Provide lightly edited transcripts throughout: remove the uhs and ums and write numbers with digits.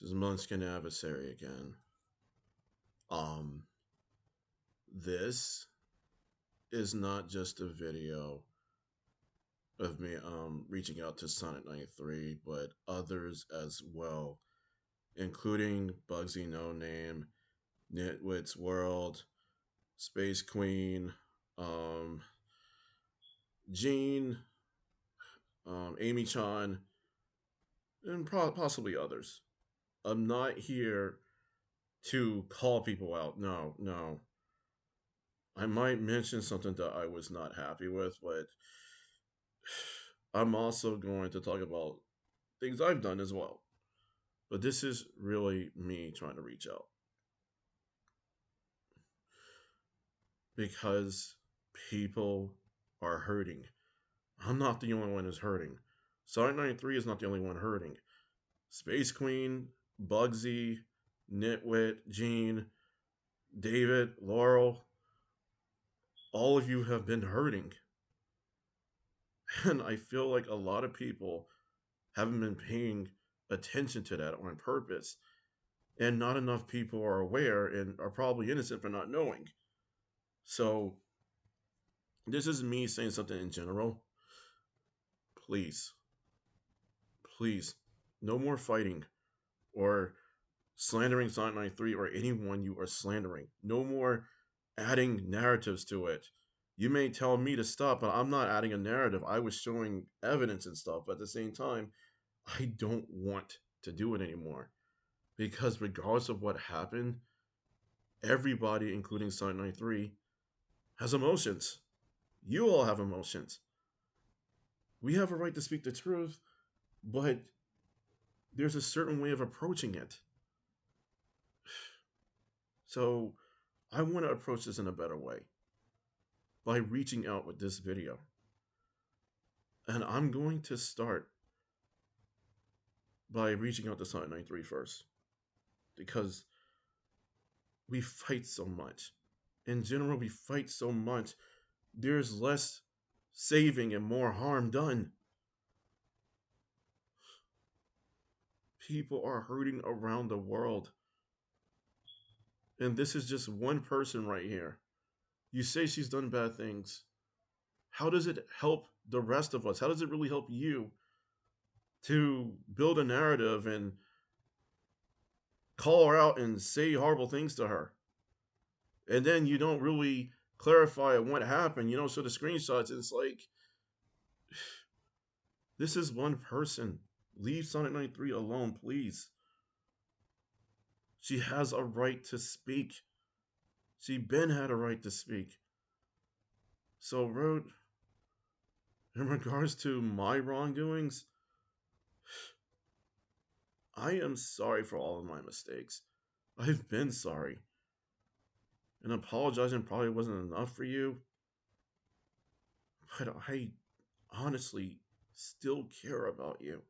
This is Munchkin Adversary again. Um, this is not just a video of me reaching out to Sonic93, but others as well, including Bugsy No Name, Nitwit's World, Space Queen, um, Jean, Amy-Chan, and possibly others. I'm not here to call people out. No, no. I might mention something that I was not happy with, but I'm also going to talk about things I've done as well. But this is really me trying to reach out because people are hurting. I'm not the only one who's hurting. Sonic93 is not the only one hurting. Space Queen, Bugsy, Nitwit, Jean, David, Laurel, all of you have been hurting. And I feel like a lot of people haven't been paying attention to that on purpose. And not enough people are aware and are probably innocent for not knowing. So, this is me saying something in general. Please, please, no more fighting or slandering Sonic93 or anyone you are slandering. No more adding narratives to it. You may tell me to stop, but I'm not adding a narrative. I was showing evidence and stuff, but at the same time, I don't want to do it anymore. Because regardless of what happened, everybody, including Sonic93, has emotions. You all have emotions. We have a right to speak the truth, but there's a certain way of approaching it. So I want to approach this in a better way by reaching out with this video. And I'm going to start by reaching out to Sonic93 first because we fight so much. In general, we fight so much. There's less saving and more harm done. People are hurting around the world. And this is just one person right here. You say she's done bad things. How does it help the rest of us? How does it really help you to build a narrative and call her out and say horrible things to her? And then you don't really clarify what happened. You don't show the screenshots. It's like, this is one person. Leave Sonic93 alone, please. She has a right to speak. She been had a right to speak. So, Road, in regards to my wrongdoings, I am sorry for all of my mistakes. I've been sorry. And apologizing probably wasn't enough for you. But I honestly still care about you.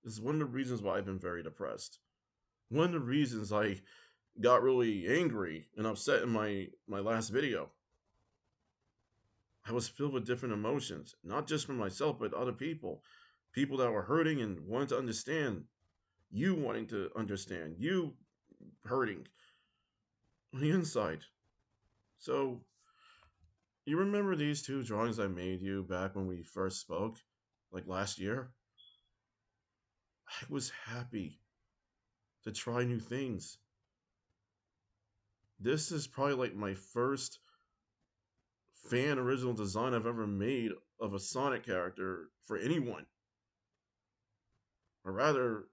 This is one of the reasons why I've been very depressed. One of the reasons I got really angry and upset in my last video. I was filled with different emotions, not just for myself, but other people. People that were hurting and wanted to understand. You wanting to understand. You hurting on the inside. So, you remember these two drawings I made you back when we first spoke? Like last year? I was happy to try new things. This is probably like my first fan original design I've ever made of a Sonic character for anyone. Or rather,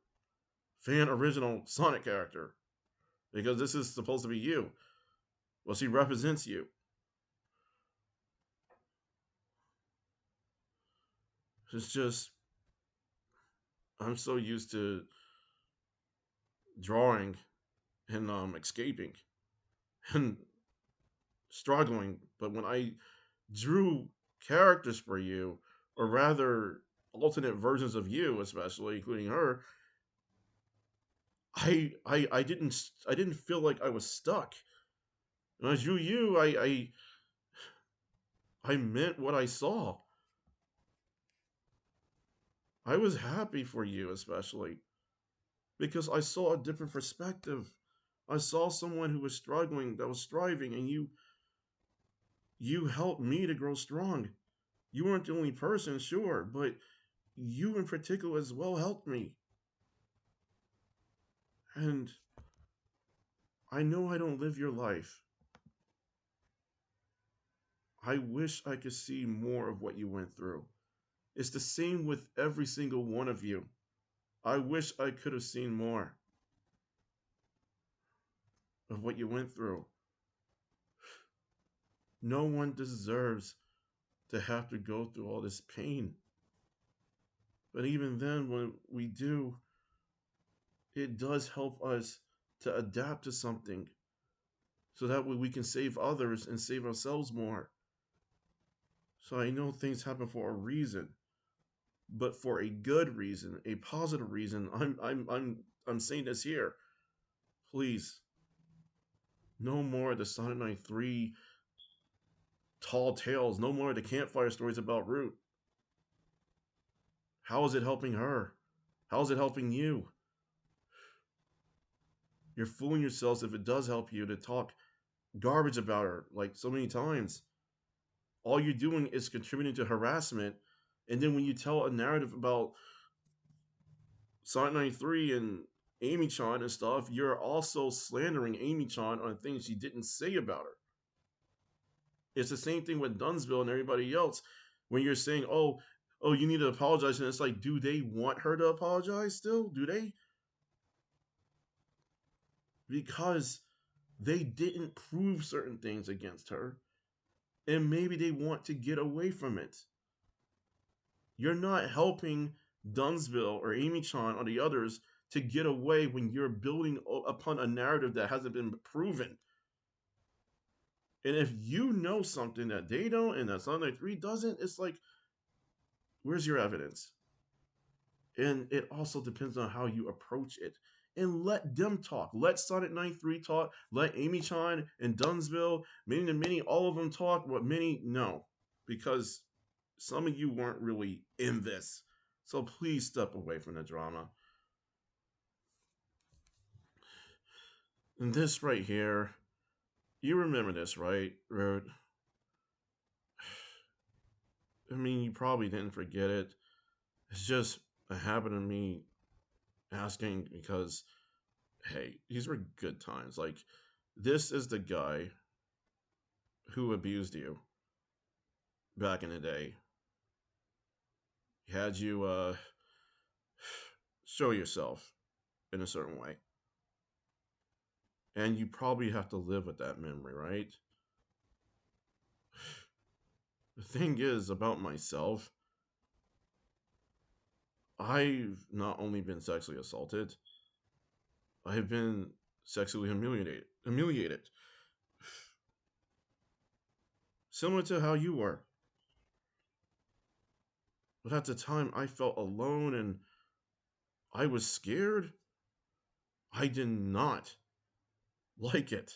fan original Sonic character. Because this is supposed to be you. Well, she represents you. It's just, I'm so used to drawing and escaping and struggling. But when I drew characters for you, or rather alternate versions of you, especially including her, I didn't feel like I was stuck. When I drew you, I meant what I saw. I was happy for you, especially. because I saw a different perspective. I saw someone who was struggling, that was striving, and you helped me to grow strong. You weren't the only person, sure, but you in particular as well helped me. And I know I don't live your life. I wish I could see more of what you went through. It's the same with every single one of you. I wish I could have seen more of what you went through. No one deserves to have to go through all this pain. But even then, when we do, it does help us to adapt to something so that way we can save others and save ourselves more. So I know things happen for a reason, but for a good reason, a positive reason. I'm saying this here. Please, no more of the Sonic 93 tall tales, no more of the campfire stories about Root. How is it helping her? How is it helping you? You're fooling yourselves if it does help you to talk garbage about her like so many times. All you're doing is contributing to harassment. And then when you tell a narrative about Sonic93 and Amy-Chan and stuff, you're also slandering Amy-Chan on things she didn't say about her. It's the same thing with Dunsville and everybody else. When you're saying, oh, you need to apologize, and it's like, do they want her to apologize still? Do they? Because they didn't prove certain things against her, and maybe they want to get away from it. You're not helping Dunsville or Amy-Chan or the others to get away when you're building upon a narrative that hasn't been proven. And if you know something that they don't and that Sonic 3 doesn't, it's like, where's your evidence? And it also depends on how you approach it. And let them talk. Let Sonic93 talk. Let Amy-Chan and Dunsville, many, all of them talk, but many, no. Because some of you weren't really in this. So please step away from the drama. And this right here, you remember this, right, Road? I mean, you probably didn't forget it. It's just a habit of me asking because, hey, these were good times. Like, this is the guy who abused you back in the day. He had you show yourself in a certain way. And you probably have to live with that memory, right? The thing is about myself, I've not only been sexually assaulted, I've been sexually humiliated. Similar to how you were. But at the time, I felt alone and I was scared. I did not like it.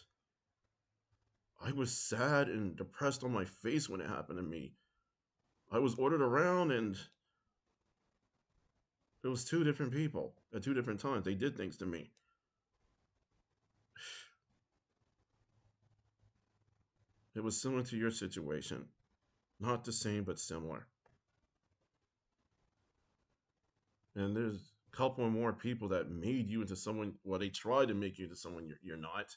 I was sad and depressed on my face when it happened to me. I was ordered around and it was two different people at two different times. They did things to me. It was similar to your situation. Not the same, but similar. And there's a couple more people that made you into someone, well, they tried to make you into someone you're not.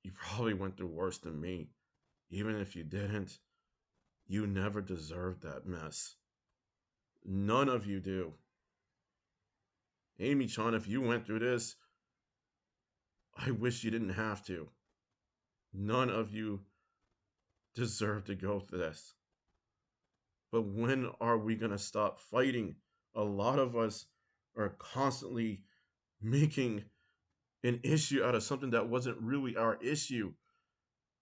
You probably went through worse than me. Even if you didn't, you never deserved that mess. None of you do. Amy-Chan, if you went through this, I wish you didn't have to. None of you deserve to go through this. But when are we going to stop fighting? A lot of us are constantly making an issue out of something that wasn't really our issue.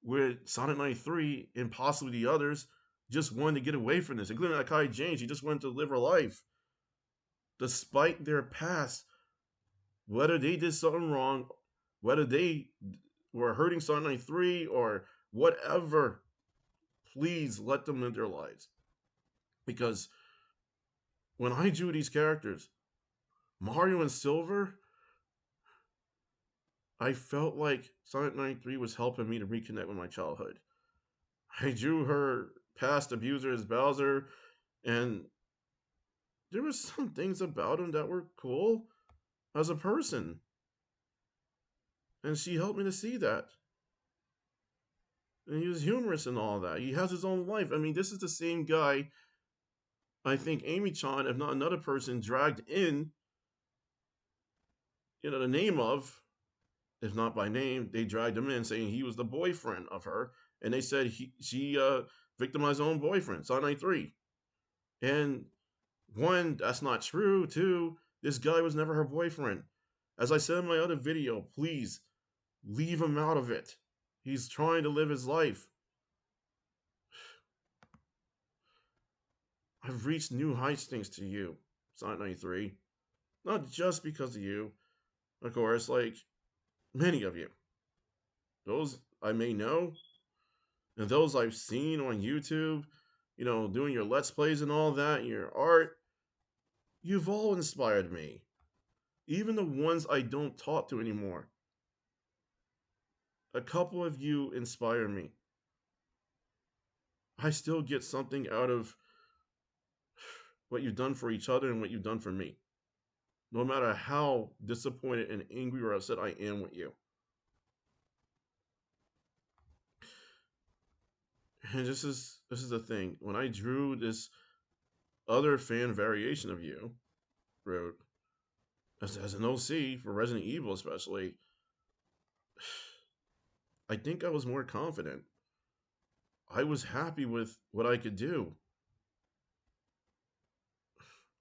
Where Sonic93 and possibly the others just wanted to get away from this, including Akai Jane. She just wanted to live her life. Despite their past, whether they did something wrong, whether they were hurting Sonic93 or whatever, please let them live their lives. Because when I drew these characters, Mario and Silver, I felt like Sonic93 was helping me to reconnect with my childhood. I drew her past abuser as Bowser, and there were some things about him that were cool as a person. And she helped me to see that. And he was humorous and all that. He has his own life. I mean, this is the same guy I think Amy-Chan, if not another person, dragged in, the name of, if not by name, they dragged him in saying he was the boyfriend of her. And they said she victimized her own boyfriend, Son 93. And one, that's not true. Two, this guy was never her boyfriend. As I said in my other video, please leave him out of it. He's trying to live his life. I've reached new heights thanks to you, Sonic 93. Not just because of you, of course, like many of you. Those I may know, and those I've seen on YouTube, doing your Let's Plays and all that, your art, you've all inspired me. Even the ones I don't talk to anymore. A couple of you inspire me. I still get something out of what you've done for each other and what you've done for me. No matter how disappointed and angry or upset I am with you. And this is the thing. When I drew this other fan variation of you, wrote as an OC for Resident Evil especially, I think I was more confident. I was happy with what I could do.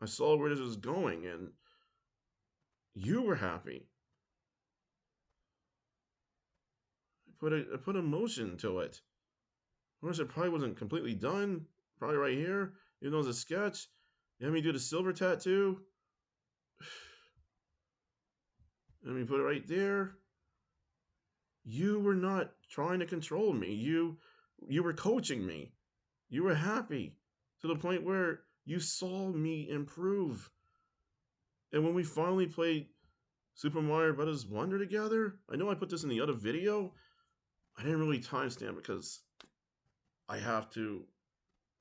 I saw where this was going, and you were happy. I put emotion to it. Of course, it probably wasn't completely done. Probably right here, even though it's a sketch. You had me do the silver tattoo. Let me put it right there. You were not trying to control me. You were coaching me. You were happy to the point where you saw me improve. And when we finally played Super Mario Bros. Wonder together, I know I put this in the other video. I didn't really timestamp because I have to,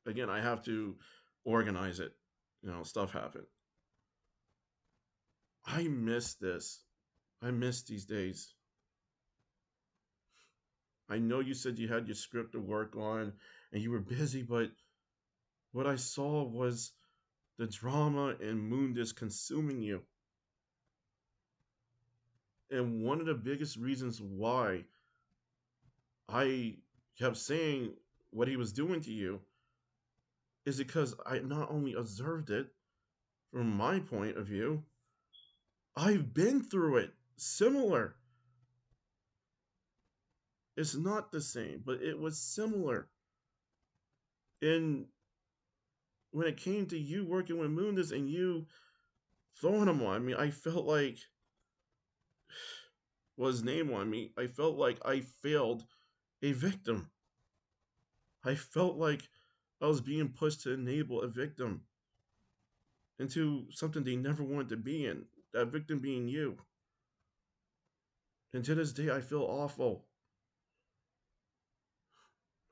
again, I have to organize it. Stuff happened. I miss this. I miss these days. I know you said you had your script to work on and you were busy, but what I saw was the drama and Moondis consuming you. And one of the biggest reasons why I kept saying what he was doing to you is because I not only observed it from my point of view, I've been through it. Similar. It's not the same, but it was similar. And when it came to you working with Moondis and you throwing him on me, I felt like his name on me. I felt like I failed a victim. I felt like I was being pushed to enable a victim into something they never wanted to be in. That victim being you. And to this day, I feel awful.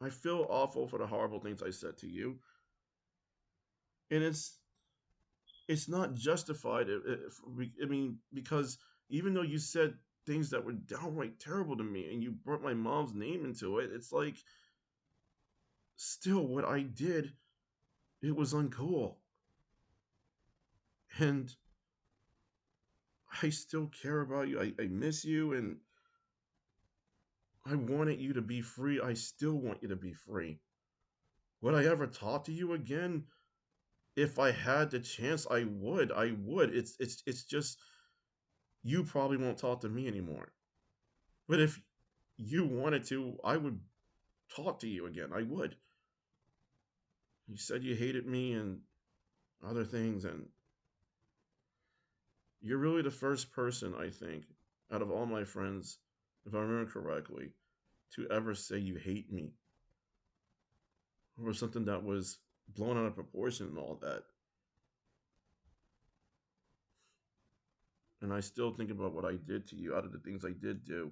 I feel awful for the horrible things I said to you. And it's not justified. I mean, because even though you said things that were downright terrible to me and you brought my mom's name into it, it's like, still, what I did, it was uncool. And I still care about you. I miss you, and I wanted you to be free. I still want you to be free. Would I ever talk to you again? If I had the chance, I would. I would. It's just you probably won't talk to me anymore. But if you wanted to, I would talk to you again. I would. You said you hated me and other things, and you're really the first person, I think, out of all my friends, if I remember correctly, to ever say you hate me or something that was blown out of proportion and all that. And I still think about what I did to you out of the things I did do.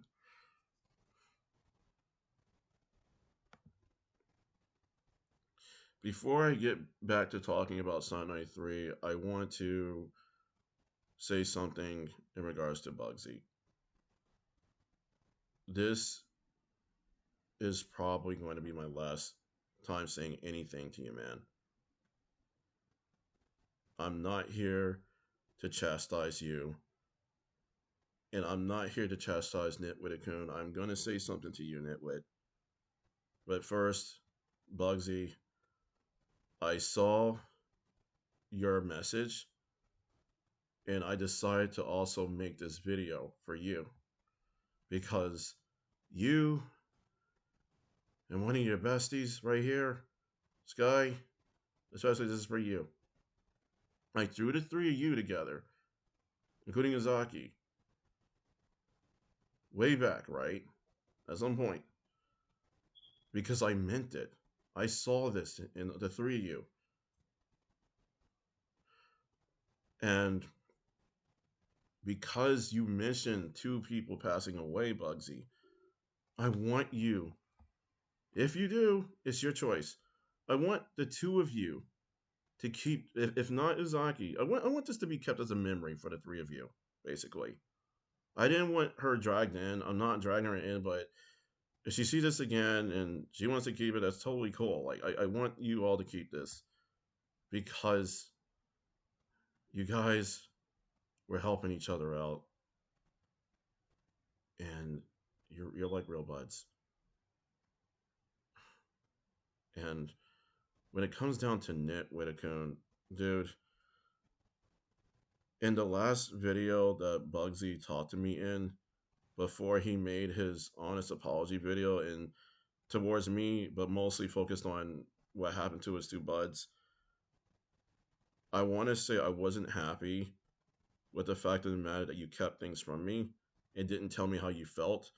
Before I get back to talking about Sonic93, I want to say something in regards to Bugsy. This is probably going to be my last time saying anything to you, man. I'm not here to chastise you, and I'm not here to chastise Nitwit-kun. I'm going to say something to you, Nitwit. But first, Bugsy, I saw your message, and I decided to also make this video for you because you and one of your besties right here, Sky, especially this is for you. I threw the three of you together, including Izaki, way back, right? At some point, because I meant it. I saw this in the three of you. And because you mentioned two people passing away, Bugsy, I want you, if you do, it's your choice. I want the two of you to keep, if not Izaki, I want this to be kept as a memory for the three of you, basically. I didn't want her dragged in. I'm not dragging her in, but if she sees this again and she wants to keep it, that's totally cool. Like, I want you all to keep this because you guys were helping each other out and you're like real buds. And when it comes down to Nitwit-kun, dude, in the last video that Bugsy talked to me in before he made his honest apology video and towards me, but mostly focused on what happened to his two buds, I want to say I wasn't happy with the fact of the matter that you kept things from me and didn't tell me how you felt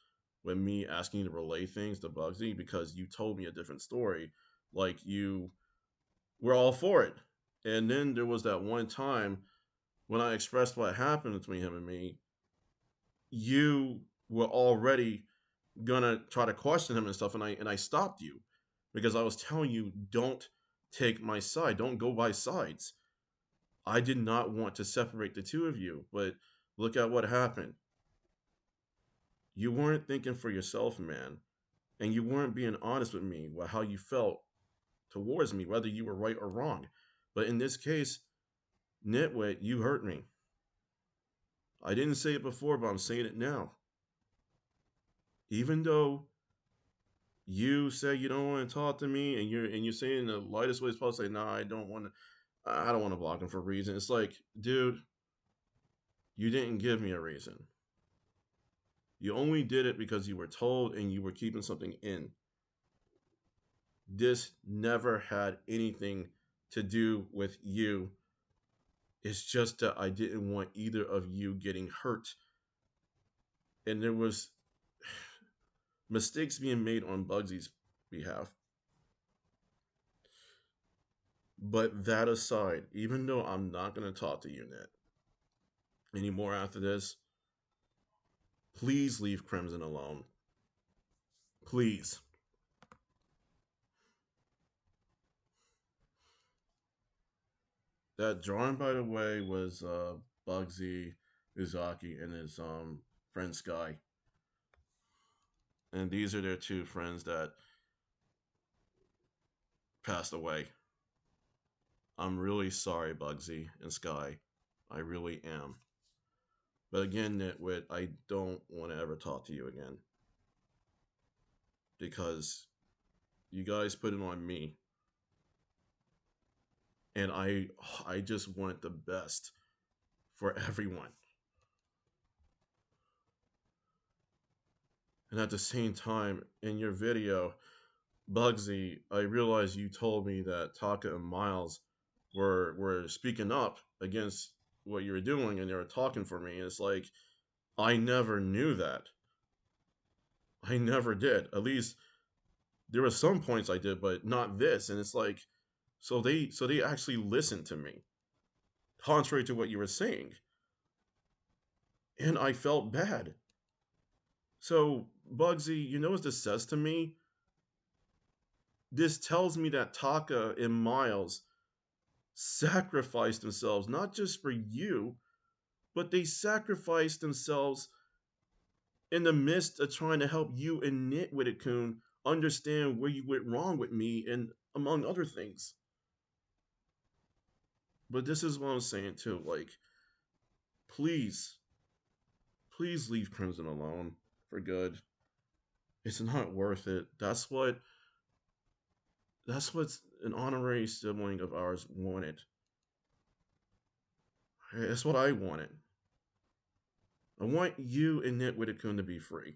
when me asking you to relay things to Bugsy because you told me a different story. Like you were all for it. And then there was that one time when I expressed what happened between him and me, you were already gonna try to question him and stuff, and I stopped you because I was telling you don't take my side, don't go by sides. I did not want to separate the two of you, but look at what happened. You weren't thinking for yourself, man, and you weren't being honest with me about how you felt towards me, whether you were right or wrong. But in this case, Nitwit, you hurt me. I didn't say it before, but I'm saying it now. Even though you say you don't want to talk to me, and you're saying the lightest way is possible, say, "Nah, I don't want to. I don't want to block him for a reason." It's like, dude, you didn't give me a reason. You only did it because you were told and you were keeping something in. This never had anything to do with you. It's just that I didn't want either of you getting hurt. And there was mistakes being made on Bugsy's behalf. But that aside, even though I'm not going to talk to you, Ned, anymore after this, please leave Crimson alone. Please. That drawing, by the way, was Bugsy, Izaki, and his friend Sky. And these are their two friends that passed away. I'm really sorry, Bugsy and Sky. I really am. But again, Nitwit, I don't want to ever talk to you again. Because you guys put it on me. And I just want the best for everyone. And at the same time, in your video, Bugsy, I realized you told me that Taka and Miles were speaking up against what you were doing and they were talking for me. And it's like, I never knew that. I never did. At least there were some points I did, but not this. And it's like, so they actually listened to me, contrary to what you were saying. and I felt bad. So, Bugsy, you know what this says to me? This tells me that Taka and Miles sacrificed themselves, not just for you, but they sacrificed themselves in the midst of trying to help you and Nitwitty-kun understand where you went wrong with me, and among other things. But this is what I'm saying too. Like, please, please leave Crimson alone for good. It's not worth it. That's what an honorary sibling of ours wanted. That's what I wanted. I want you and Nitwitty-kun to be free.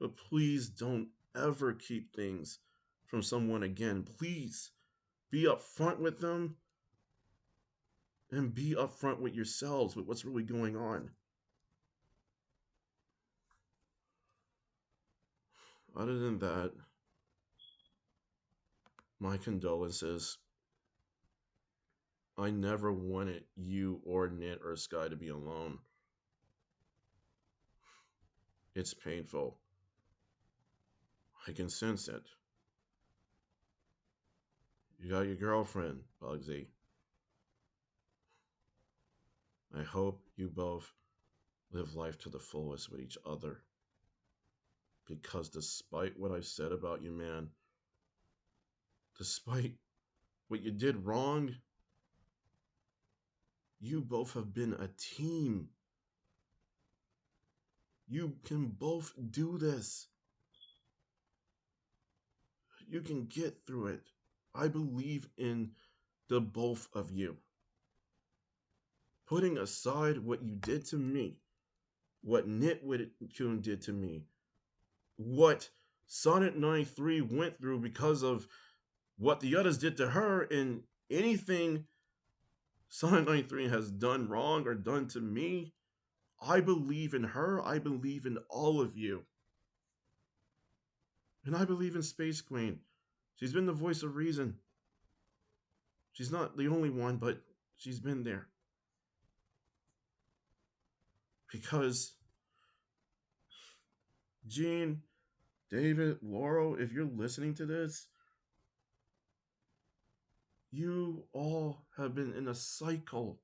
But please don't ever keep things from someone again. Please be upfront with them and be upfront with yourselves with what's really going on. Other than that, my condolences. I never wanted you or Nit or Sky to be alone. It's painful. I can sense it. You got your girlfriend, Bugsy. I hope you both live life to the fullest with each other. Because despite what I've said about you, man, despite what you did wrong, you both have been a team. You can both do this. You can get through it. I believe in the both of you. Putting aside what you did to me, what Nitwit-kun did to me, what Sonic93 went through because of what the others did to her, and anything Sonic93 has done wrong or done to me, I believe in her. I believe in all of you. And I believe in Space Queen. She's been the voice of reason. She's not the only one, but she's been there. Because Gene, David, Laurel, if you're listening to this, you all have been in a cycle.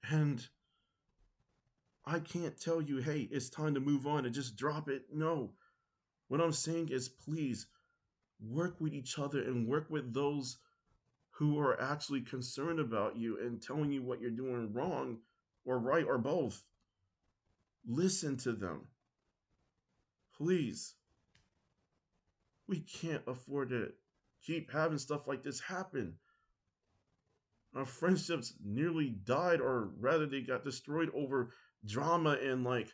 And I can't tell you, hey, it's time to move on and just drop it. No. What I'm saying is, please work with each other and work with those who are actually concerned about you and telling you what you're doing wrong or right or both. Listen to them. Please. We can't afford to keep having stuff like this happen. Our friendships nearly died, or rather, they got destroyed over drama and like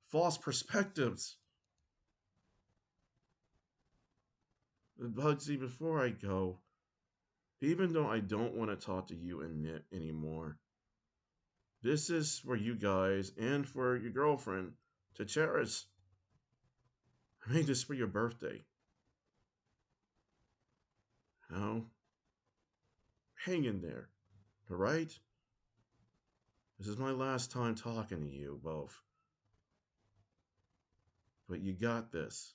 false perspectives. Bugsy, before I go, even though I don't want to talk to you and Nit anymore, this is for you guys and for your girlfriend to cherish. I made this for your birthday. You know? Hang in there. Alright? This is my last time talking to you both. But you got this.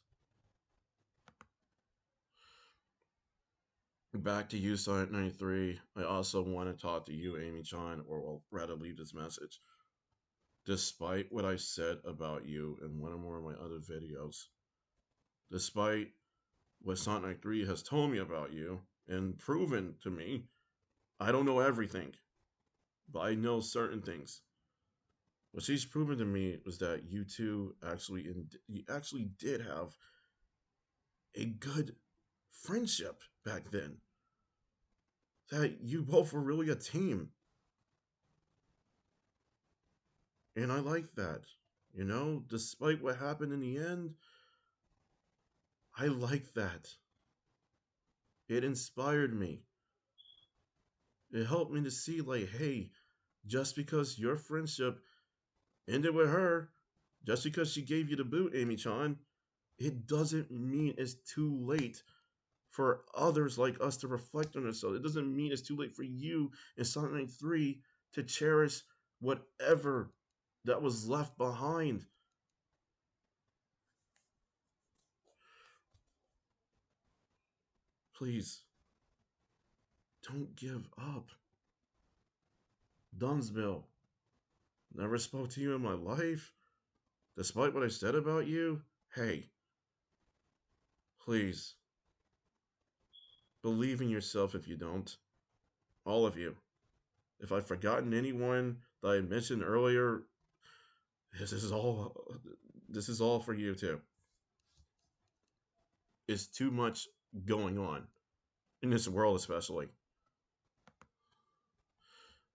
Back to you, Sonic93. I also want to talk to you, Amy-Chan, or I'll rather leave this message. Despite what I said about you in one or more of my other videos, despite what Sonic93 has told me about you and proven to me, I don't know everything, but I know certain things. What she's proven to me was that you two you actually did have a good friendship back then. That you both were really a team. And I like that. You know, despite what happened in the end, I like that. It inspired me. It helped me to see, like, hey, just because your friendship ended with her, just because she gave you the boot, Amy-Chan, it doesn't mean it's too late for others like us to reflect on ourselves. It doesn't mean it's too late for you and Sonic 3 to cherish whatever that was left behind. Please, don't give up. Dunsville, never spoke to you in my life, despite what I said about you. Hey, please, believe in yourself if you don't. All of you. If I've forgotten anyone that I mentioned earlier, this is all this is all for you too. It's too much going on in this world, especially.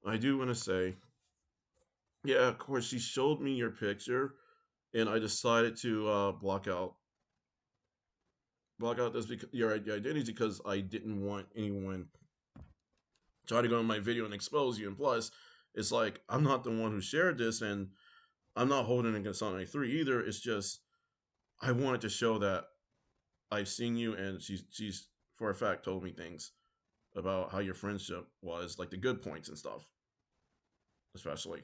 I do want to say, yeah, of course, she showed me your picture, and I decided to block out this because your identity because I didn't want anyone trying to go in my video and expose you. And plus, it's like I'm not the one who shared this, and I'm not holding it against Sonic93 either. It's just I wanted to show that I've seen you, and she's for a fact told me things about how your friendship was, like the good points and stuff, especially.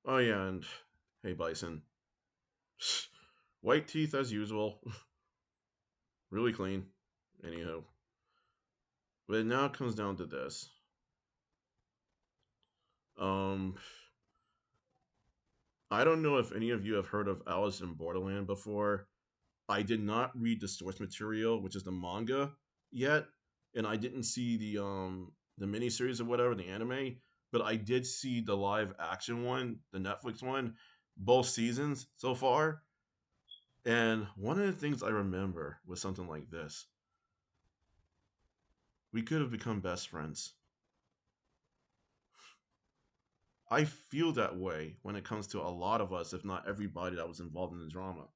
Oh yeah, and hey Bison, white teeth as usual, really clean. Anyhow, but now it comes down to this. Um, I don't know if any of you have heard of Alice in Borderland before. I did not read the source material, which is the manga, yet, and I didn't see the miniseries or whatever, the anime, but I did see the live action one, the Netflix one, both seasons so far. And one of the things I remember was something like this: we could have become best friends. I feel that way when it comes to a lot of us, if not everybody that was involved in the drama.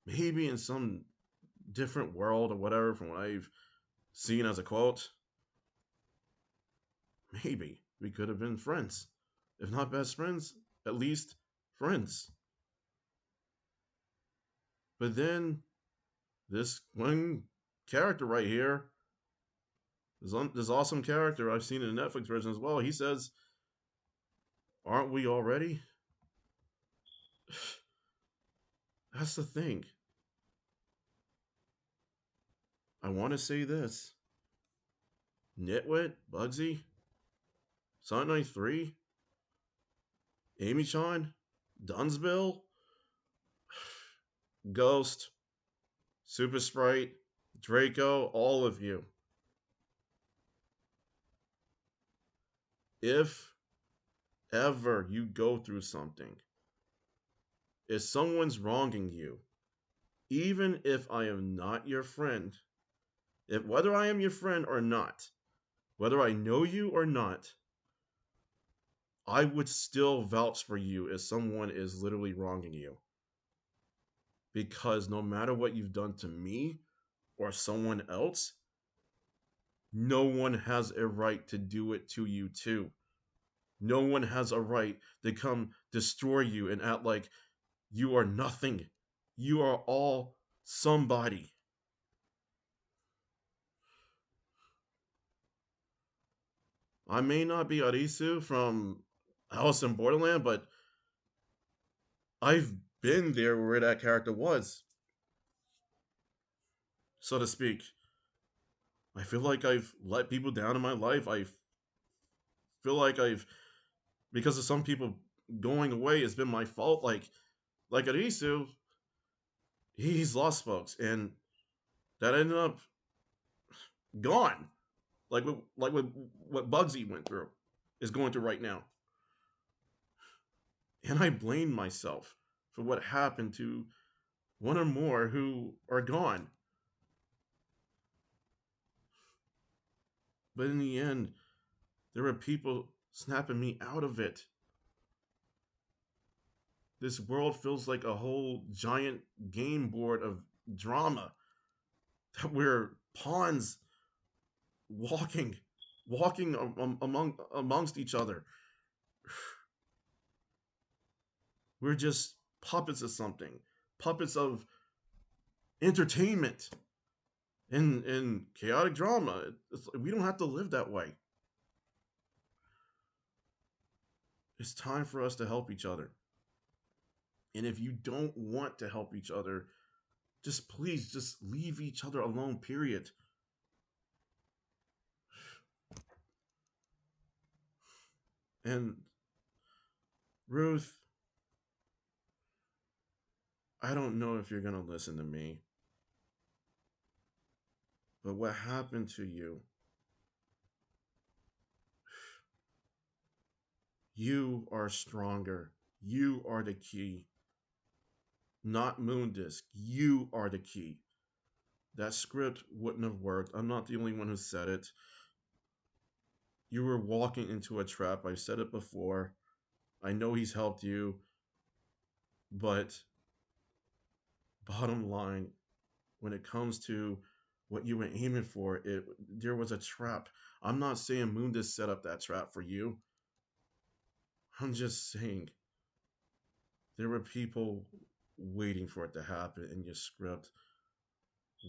Maybe in some different world or whatever, from what I've seen as a quote, maybe we could have been friends. If not best friends, at least friends. But then this one character right here, this awesome character I've seen in the Netflix version as well, he says, aren't we already? That's the thing. I want to say this. Nitwit, Bugsy, Sonic93, Amy-Chan, Dunsville, Ghost, Super Sprite, Draco, all of you. If ever you go through something, if someone's wronging you, even if I am not your friend, if whether I am your friend or not, whether I know you or not, I would still vouch for you if someone is literally wronging you. Because no matter what you've done to me or someone else, no one has a right to do it to you too. No one has a right to come destroy you and act like you are nothing. You are all somebody. I may not be Arisu from Alice in Borderland, but I've been there where that character was, so to speak. I feel like I've let people down in my life. I feel like I've, because of some people going away, it's been my fault. Like Arisu, he's lost folks, and that ended up gone. Like what Bugsy went through is going through right now. And I blame myself for what happened to one or more who are gone. But in the end, there were people snapping me out of it. This world feels like a whole giant game board of drama that we're pawns walking, walking amongst each other. We're just puppets of something, puppets of entertainment and chaotic drama. We don't have to live that way. It's time for us to help each other. And if you don't want to help each other, just please just leave each other alone, period. And Ruth, I don't know if you're going to listen to me, but what happened to you, you are stronger. You are the key, not Moondisc. You are the key. That script wouldn't have worked. I'm not the only one who said it. You were walking into a trap. I've said it before. I know he's helped you, but bottom line, when it comes to what you were aiming for, there was a trap. I'm not saying Moondis set up that trap for you. I'm just saying there were people waiting for it to happen, and your script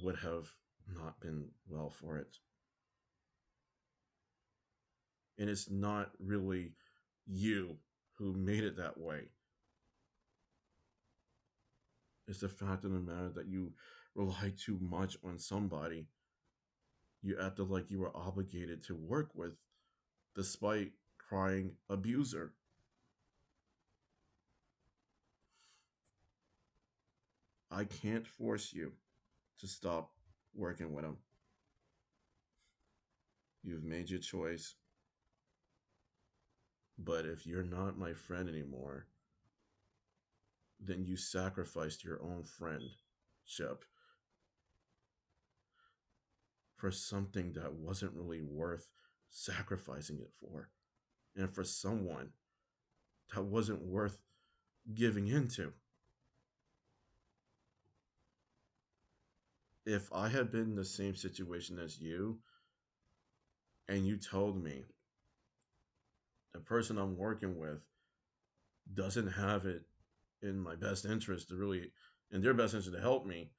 would have not been well for it. And it's not really you who made it that way. It's the fact of the matter that you rely too much on somebody you acted like you were obligated to work with, despite crying abuser. I can't force you to stop working with him. You've made your choice. But if you're not my friend anymore, then you sacrificed your own friendship for something that wasn't really worth sacrificing it for, and for someone that wasn't worth giving into. If I had been in the same situation as you, and you told me the person I'm working with doesn't have it in my best interest to really, in their best interest to help me,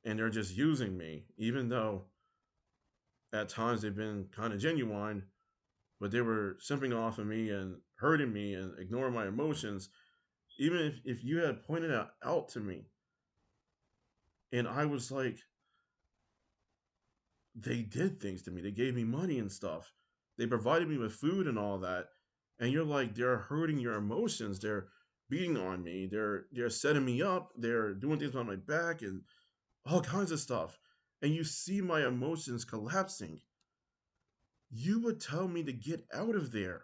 and they're just using me, even though at times they've been kind of genuine, but they were simping off of me and hurting me and ignoring my emotions. Even if you had pointed out to me, and I was like, they did things to me. They gave me money and stuff. They provided me with food and all that. And you're like, they're hurting your emotions. They're beating on me. They're setting me up. They're doing things behind my back and all kinds of stuff. And you see my emotions collapsing. You would tell me to get out of there.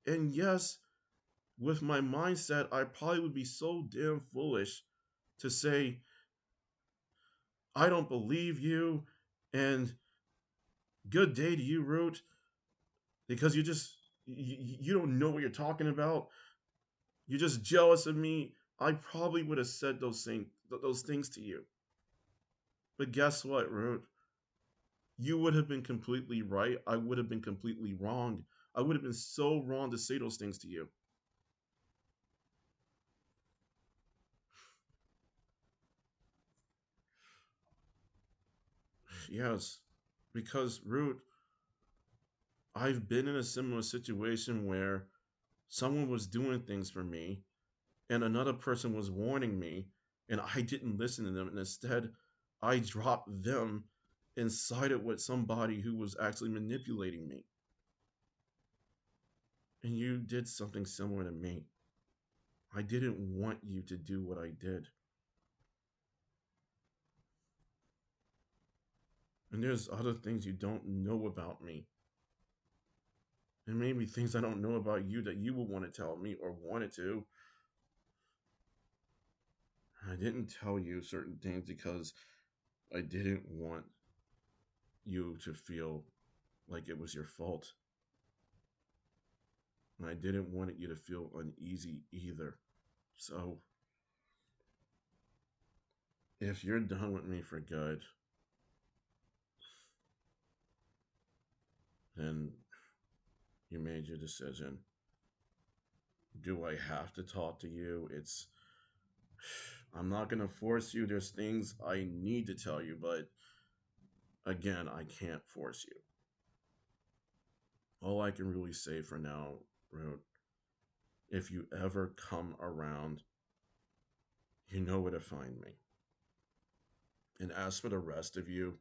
And yes, with my mindset, I probably would be so damn foolish to say, I don't believe you, and good day to you, Root, because you don't know what you're talking about. You're just jealous of me. I probably would have said those things to you. But guess what, Root? You would have been completely right. I would have been completely wrong. I would have been so wrong to say those things to you. Yes, because Root, I've been in a similar situation where someone was doing things for me and another person was warning me and I didn't listen to them, and instead I dropped them and sided with somebody who was actually manipulating me. And you did something similar to me. I didn't want you to do what I did. And there's other things you don't know about me. And maybe things I don't know about you that you would want to tell me or wanted to. I didn't tell you certain things because I didn't want you to feel like it was your fault. And I didn't want you to feel uneasy either. So, if you're done with me for good, then you made your decision. Do I have to talk to you? I'm not going to force you. There's things I need to tell you, but again, I can't force you. All I can really say for now, Root, if you ever come around, you know where to find me. And as for the rest of you,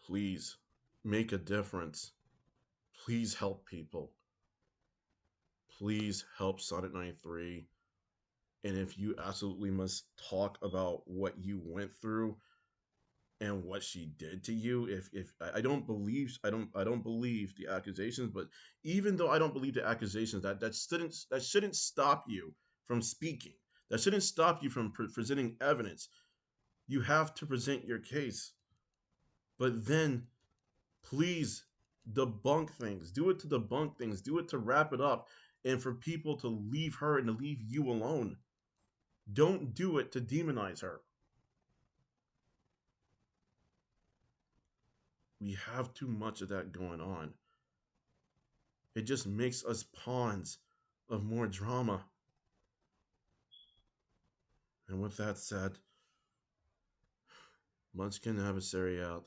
please make a difference. Please help people. Please help Sonic93. And if you absolutely must talk about what you went through and what she did to you, if I don't believe I don't believe the accusations, but even though I don't believe the accusations, that shouldn't stop you from speaking. That shouldn't stop you from presenting evidence. You have to present your case, but then please debunk things. Do it to debunk things. Do it to wrap it up, and for people to leave her and to leave you alone. Don't do it to demonize her. We have too much of that going on. It just makes us pawns of more drama. And with that said, Munchkin Adversary out.